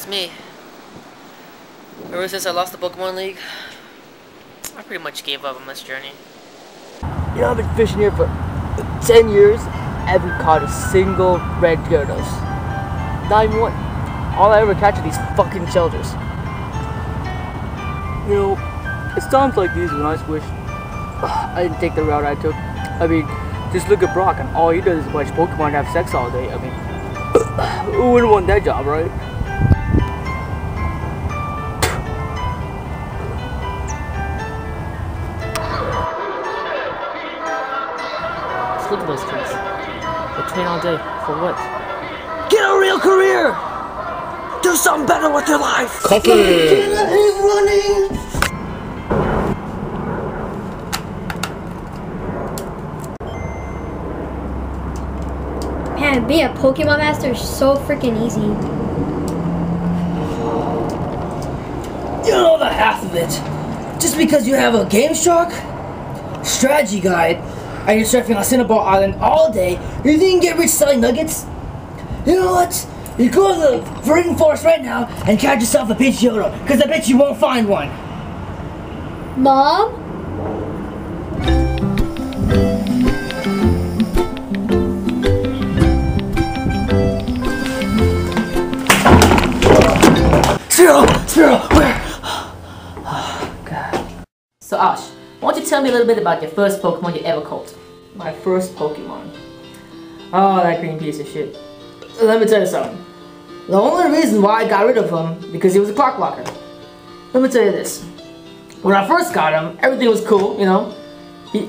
That's me. Ever since I lost the Pokemon League, I pretty much gave up on this journey. You know, I've been fishing here for 10 years. I haven't caught a single red Gyarados. Not even one. All I ever catch are these fucking shelters. You know, it's times like these when I wish I didn't take the route I took. I mean, just look at Brock and all he does is watch Pokemon have sex all day. I mean, who wouldn't want that job, right? Look at those kids. They train all day. For what? Get a real career! Do something better with your life! Coffee! I hate running! Man, being a Pokemon Master is so freaking easy. You don't know the half of it. Just because you have a Game Shark, strategy guide, and you're surfing on Cinnabar Island all day, you think you can get rich selling nuggets? You know what? You go to the freaking forest right now and catch yourself a Pidgeotto, because I bet you won't find one. Mom? Spearow, where? Oh, God. So, Ash, why don't you tell me a little bit about your first Pokemon you ever caught? My first Pokemon. Oh, that green piece of shit. Let me tell you something. The only reason why I got rid of him, because he was a clock blocker. Let me tell you this. When I first got him, everything was cool, you know. He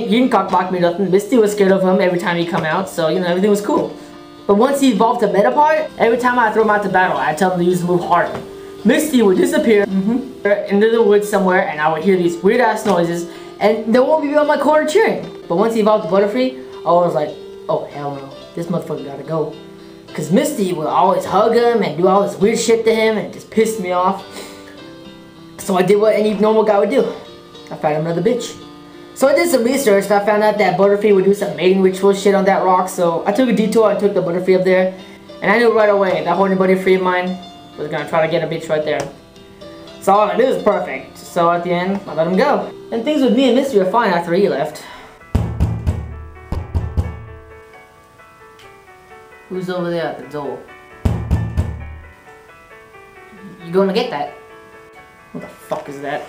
didn't clock block me nothing. Misty was scared of him every time he'd come out, so, you know, everything was cool. But once he evolved to Metapod, every time I throw him out to battle, I'd tell him to use the move harder. Misty would disappear into the woods somewhere, and I would hear these weird ass noises, and they won't be on my corner cheering. But once he evolved to Butterfree, I was like, oh hell no, this motherfucker gotta go. Cause Misty would always hug him and do all this weird shit to him, and it just pissed me off. So I did what any normal guy would do. I found another bitch. So I did some research, and I found out that Butterfree would do some mating ritual shit on that rock, so I took a detour and took the Butterfree up there, and I knew right away that horny Butterfree of mine was gonna try to get a bitch right there. So all I did was perfect. So at the end, I let him go. And things with me and Misty were fine after he left. Who's over there at the door? You gonna get that? What the fuck is that?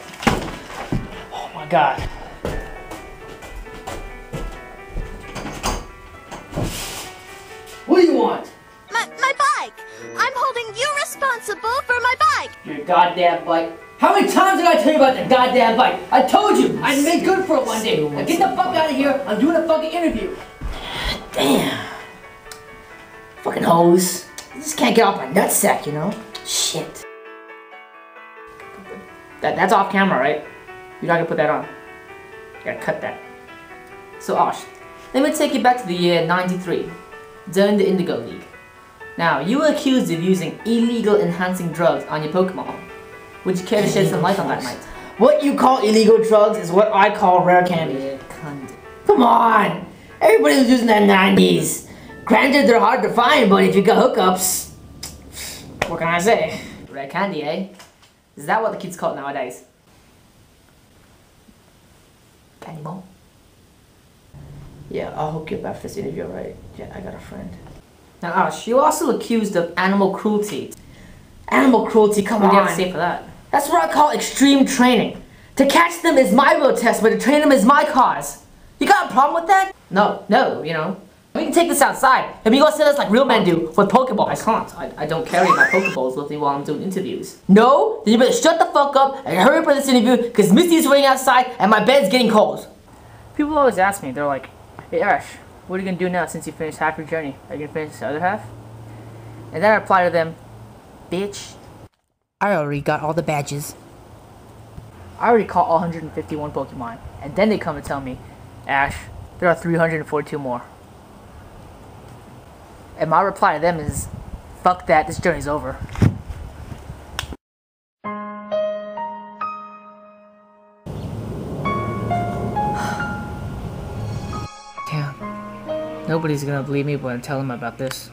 Oh my god. What do you want? My bike! I'm holding you responsible for my bike! Your goddamn bike. How many times did I tell you about the goddamn bike? I told you I'd make good for it one day. Now get the fuck out of here. I'm doing a fucking interview. Damn. Fucking hoes. I just can't get off my nutsack, you know? Shit. That's off camera, right? You're not gonna put that on. You gotta cut that. So Ash, let me take you back to the year 93, during the Indigo League. Now, you were accused of using illegal enhancing drugs on your Pokemon. Would you care to shed some light on that night? What you call illegal drugs is what I call rare candy. Come on! Everybody was using that in the 90s. Granted, they're hard to find, but if you got hookups, what can I say? Rare candy, eh? Is that what the kids call it nowadays? Candy ball? Yeah, I'll hook you up after this interview, right? Yeah, I got a friend. Now, Ash, you're also accused of animal cruelty. Animal cruelty, come on. What do you have to say for that? That's what I call extreme training. To catch them is my real test, but to train them is my cause. You got a problem with that? No, you know. We can take this outside, and we go send us like real men do with Pokeballs. I can't. I don't carry my Pokeballs with me while I'm doing interviews. No? Then you better shut the fuck up and hurry up for this interview, because Misty's waiting outside and my bed's getting cold. People always ask me, they're like, hey Ash, what are you gonna do now since you finished half your journey? Are you gonna finish the other half? And then I reply to them, bitch, I already got all the badges. I already caught all 151 Pokemon. And then they come and tell me, Ash, there are 342 more. And my reply to them is, fuck that, this journey's over. Damn. Nobody's gonna believe me when I tell them about this.